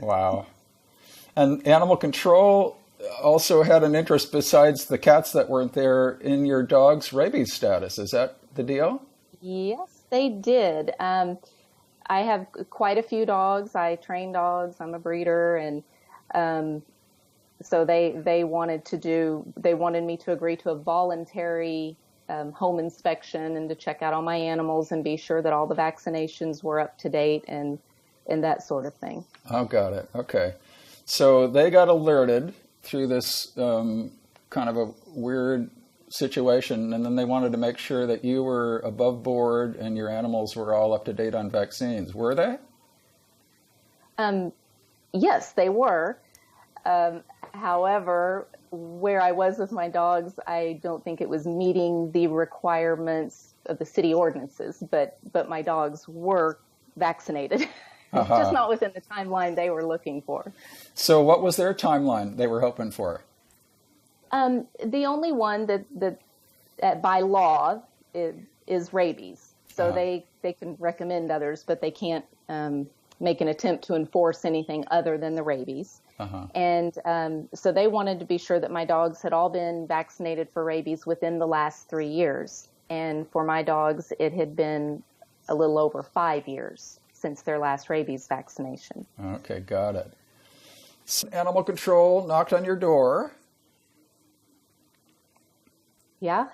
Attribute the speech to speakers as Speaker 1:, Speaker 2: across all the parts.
Speaker 1: Wow. And animal control also had an interest besides the cats that weren't there in your dog's rabies status. Is that the deal?
Speaker 2: Yes, they did. I have quite a few dogs. I train dogs. I'm a breeder, and um, so they wanted me to agree to a voluntary home inspection and to check out all my animals and be sure that all the vaccinations were up to date and that sort of thing.
Speaker 1: Oh, got it. Okay. So they got alerted through this kind of a weird situation, and then they wanted to make sure that you were above board and your animals were all up to date on vaccines. Were they?
Speaker 2: Yes, they were. However, where I was with my dogs, I don't think it was meeting the requirements of the city ordinances, but my dogs were vaccinated, just not within the timeline they were looking for.
Speaker 1: So what was their timeline they were hoping for?
Speaker 2: The only one that by law is rabies. So they can recommend others, but they can't make an attempt to enforce anything other than the rabies. And so they wanted to be sure that my dogs had all been vaccinated for rabies within the last 3 years. And for my dogs, it had been a little over 5 years since their last rabies vaccination.
Speaker 1: Okay, got it. So animal control knocked on your door.
Speaker 2: Yeah.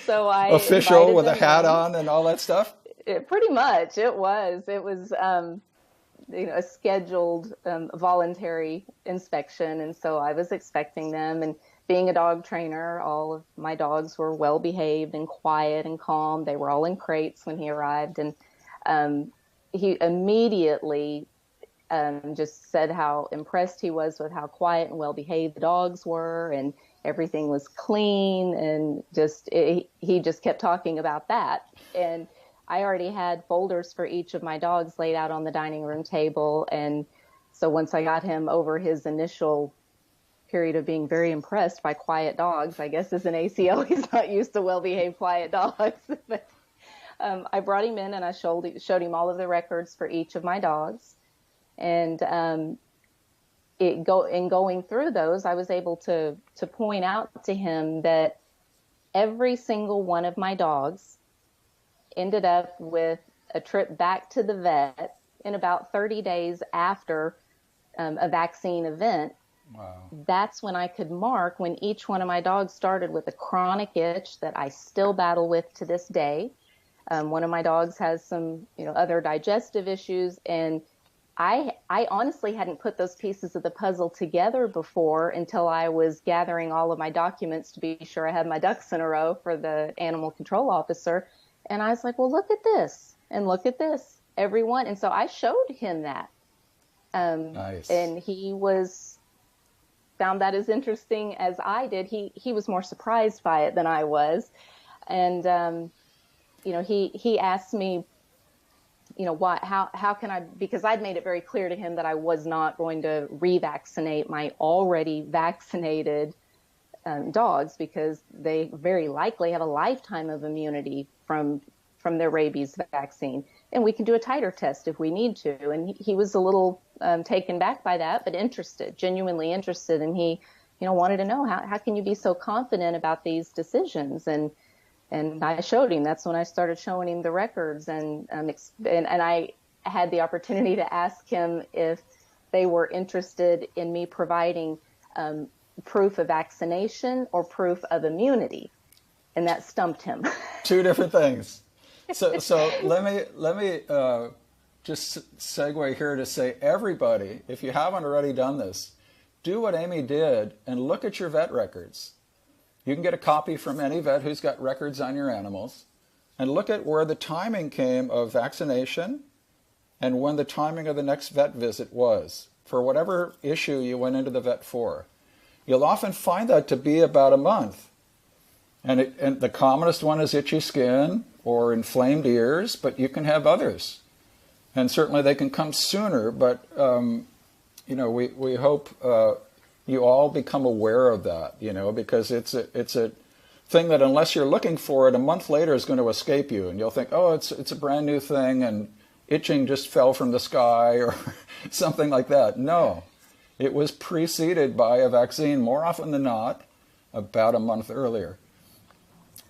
Speaker 2: So I
Speaker 1: official with a hat on and all that stuff?
Speaker 2: Pretty much. It was a scheduled voluntary inspection. And so I was expecting them. And being a dog trainer, all of my dogs were well behaved and quiet and calm. They were all in crates when he arrived. And he immediately just said how impressed he was with how quiet and well behaved the dogs were, and everything was clean, and he just kept talking about that. And I already had folders for each of my dogs laid out on the dining room table. And so once I got him over his initial period of being very impressed by quiet dogs, I guess as an ACO, he's not used to well-behaved quiet dogs. But I brought him in and I showed him all of the records for each of my dogs. And in going through those, I was able to point out to him that every single one of my dogs ended up with a trip back to the vet in about 30 days after a vaccine event.
Speaker 1: Wow. That's
Speaker 2: when I could mark when each one of my dogs started with a chronic itch that I still battle with to this day. One of my dogs has some, other digestive issues, and I honestly hadn't put those pieces of the puzzle together before until I was gathering all of my documents to be sure I had my ducks in a row for the animal control officer. And I was like, well, look at this and look at this, everyone. And so I showed him that.
Speaker 1: Nice.
Speaker 2: And he found that as interesting as I did. He was more surprised by it than I was. And, he asked me, how can I, because I'd made it very clear to him that I was not going to revaccinate my already vaccinated dogs, because they very likely have a lifetime of immunity from their rabies vaccine. And we can do a titer test if we need to. And he was a little taken back by that, but interested, genuinely interested. And he, wanted to know, how can you be so confident about these decisions? And I showed him. That's when I started showing him the records. And I had the opportunity to ask him if they were interested in me providing proof of vaccination or proof of immunity. And that stumped him.
Speaker 1: Two different things. So let me just segue here to say, everybody, if you haven't already done this, do what Amy did and look at your vet records. You can get a copy from any vet who's got records on your animals, and look at where the timing came of vaccination and when the timing of the next vet visit was for whatever issue you went into the vet for. You'll often find that to be about a month. And the commonest one is itchy skin or inflamed ears, but you can have others. And certainly they can come sooner, but we hope you all become aware of that, because it's a thing that unless you're looking for it, a month later is going to escape you, and you'll think, oh, it's a brand new thing, and itching just fell from the sky or something like that. No, it was preceded by a vaccine more often than not about a month earlier.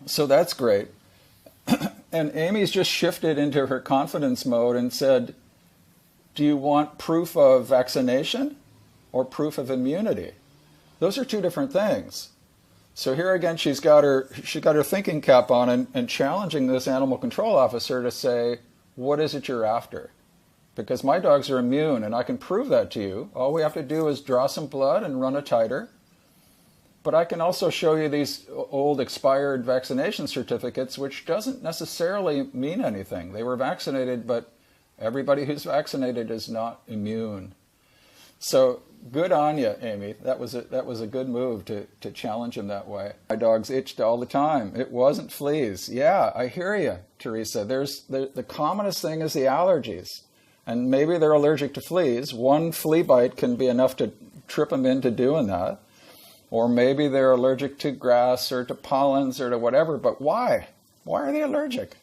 Speaker 1: So that's great. And Amy's just shifted into her confidence mode and said, do you want proof of vaccination or proof of immunity? Those are two different things. So here again, she got her thinking cap on and challenging this animal control officer to say, what is it you're after? Because my dogs are immune and I can prove that to you. All we have to do is draw some blood and run a titer. But I can also show you these old expired vaccination certificates, which doesn't necessarily mean anything. They were vaccinated, but everybody who's vaccinated is not immune. So good on you, Amy. That was a good move to challenge him that way. My dogs itched all the time. It wasn't fleas. Yeah, I hear you, Teresa. The commonest thing is the allergies. And maybe they're allergic to fleas. One flea bite can be enough to trip them into doing that. Or maybe they're allergic to grass or to pollens or to whatever. But why? Why are they allergic?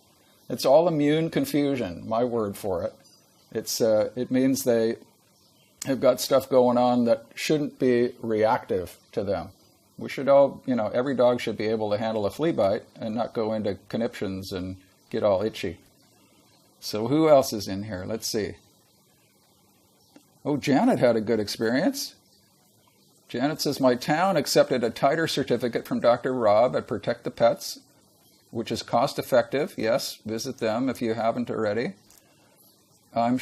Speaker 1: It's all immune confusion, my word for it. It means they have got stuff going on that shouldn't be reactive to them. We should all, every dog should be able to handle a flea bite and not go into conniptions and get all itchy. So who else is in here? Let's see. Oh, Janet had a good experience. Janet says, my town accepted a titer certificate from Dr. Rob at Protect the Pets, which is cost effective. Yes, visit them if you haven't already. I'm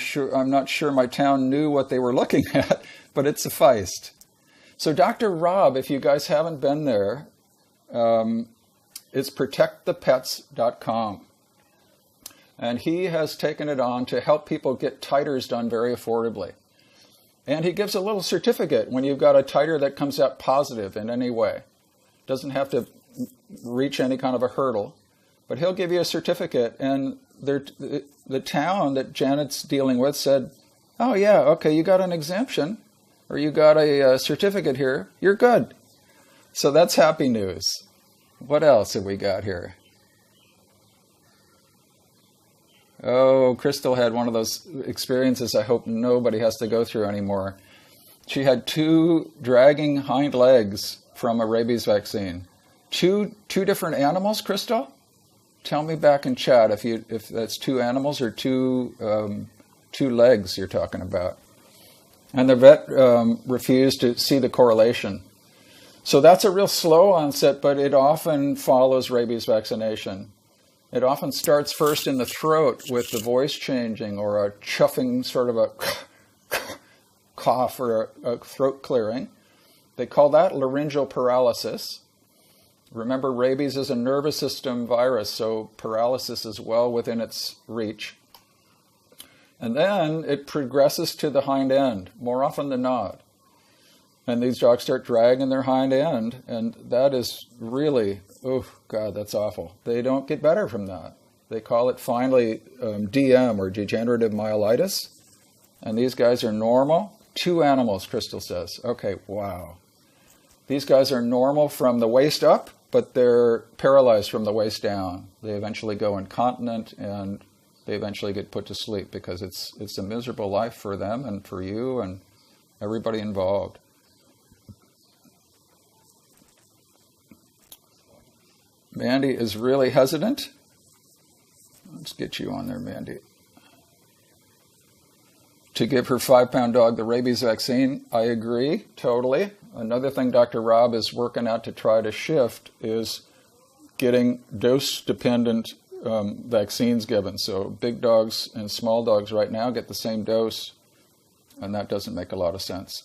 Speaker 1: not sure my town knew what they were looking at, but it sufficed. So Dr. Rob, if you guys haven't been there, it's protectthepets.com. And he has taken it on to help people get titers done very affordably. And he gives a little certificate when you've got a titer that comes out positive in any way. Doesn't have to reach any kind of a hurdle, but he'll give you a certificate. And the town that Janet's dealing with said, oh yeah, okay, you got an exemption or you got a certificate here, you're good. So that's happy news. What else have we got here? Oh, Crystal had one of those experiences I hope nobody has to go through anymore. She had 2 dragging hind legs from a rabies vaccine. Two different animals, Crystal? Tell me back in chat if that's 2 animals or two legs you're talking about. And the vet refused to see the correlation. So that's a real slow onset, but it often follows rabies vaccination. It often starts first in the throat with the voice changing or a chuffing sort of a cough or a throat clearing. They call that laryngeal paralysis. Remember, rabies is a nervous system virus, so paralysis is well within its reach. And then it progresses to the hind end, more often than not. And these dogs start dragging their hind end, and that is really, oh God, that's awful. They don't get better from that. They call it finally DM, or degenerative myelitis. And these guys are normal. 2 animals, Crystal says. Okay, wow. These guys are normal from the waist up, but they're paralyzed from the waist down. They eventually go incontinent, and they eventually get put to sleep because it's a miserable life for them and for you and everybody involved. Mandy is really hesitant. Let's get you on there, Mandy. To give her 5-pound dog the rabies vaccine, I agree, totally. Another thing Dr. Rob is working out to try to shift is getting dose-dependent vaccines given. So big dogs and small dogs right now get the same dose, and that doesn't make a lot of sense.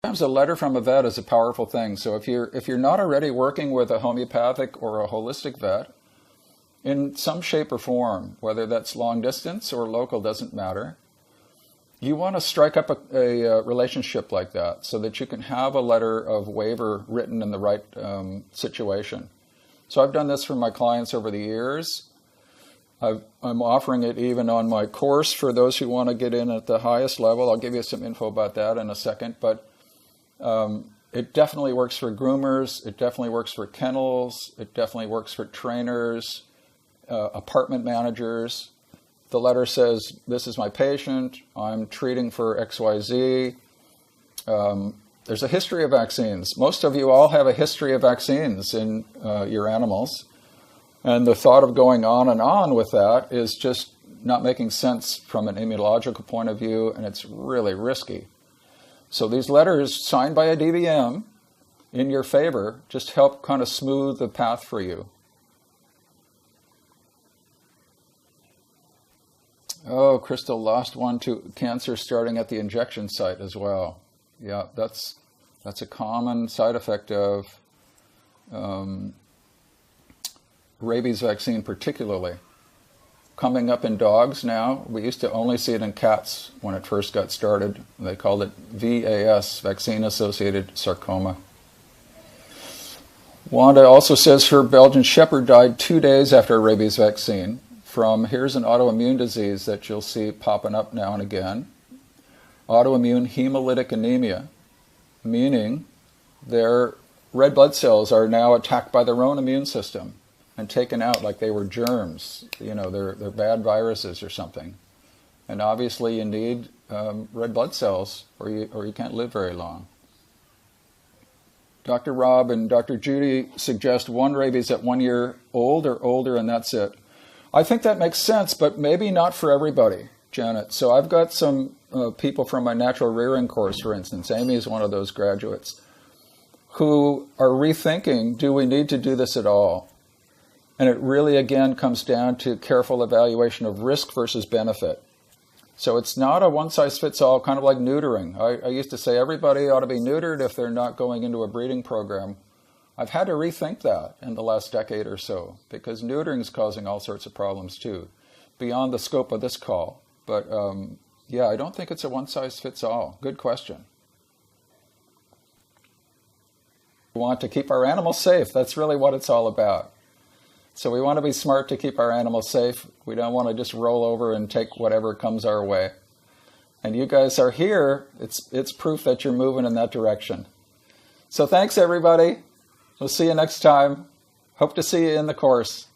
Speaker 1: Sometimes a letter from a vet is a powerful thing. So if you're not already working with a homeopathic or a holistic vet, in some shape or form, whether that's long distance or local, doesn't matter, you want to strike up a relationship like that so that you can have a letter of waiver written in the right situation. So I've done this for my clients over the years. I'm offering it even on my course for those who want to get in at the highest level. I'll give you some info about that in a second, but it definitely works for groomers. It definitely works for kennels. It definitely works for trainers, apartment managers. the letter says, this is my patient, I'm treating for XYZ. There's a history of vaccines. Most of you all have a history of vaccines in your animals. And the thought of going on and on with that is just not making sense from an immunological point of view, and it's really risky. So these letters signed by a DVM in your favor just help kind of smooth the path for you. Oh, Crystal lost one to cancer starting at the injection site as well. Yeah, that's a common side effect of rabies vaccine particularly. Coming up in dogs now. We used to only see it in cats when it first got started. They called it VAS, vaccine-associated sarcoma. Wanda also says her Belgian Shepherd died 2 days after a rabies vaccine from, here's an autoimmune disease that you'll see popping up now and again, autoimmune hemolytic anemia, meaning their red blood cells are now attacked by their own immune system and taken out like they were germs. You know, they're bad viruses or something. And obviously you need red blood cells or you can't live very long. Dr. Rob and Dr. Judy suggest one rabies at 1 year old or older, and that's it. I think that makes sense, but maybe not for everybody, Janet. So I've got some people from my natural rearing course, for instance. Amy is one of those graduates who are rethinking, do we need to do this at all? And it really, again, comes down to careful evaluation of risk versus benefit. So it's not a one-size-fits-all, kind of like neutering. I used to say everybody ought to be neutered if they're not going into a breeding program. I've had to rethink that in the last decade or so, because neutering is causing all sorts of problems too, beyond the scope of this call. But yeah, I don't think it's a one-size-fits-all. Good question. We want to keep our animals safe. That's really what it's all about. So we want to be smart to keep our animals safe. We don't want to just roll over and take whatever comes our way. And you guys are here. It's proof that you're moving in that direction. So thanks, everybody. We'll see you next time. Hope to see you in the course.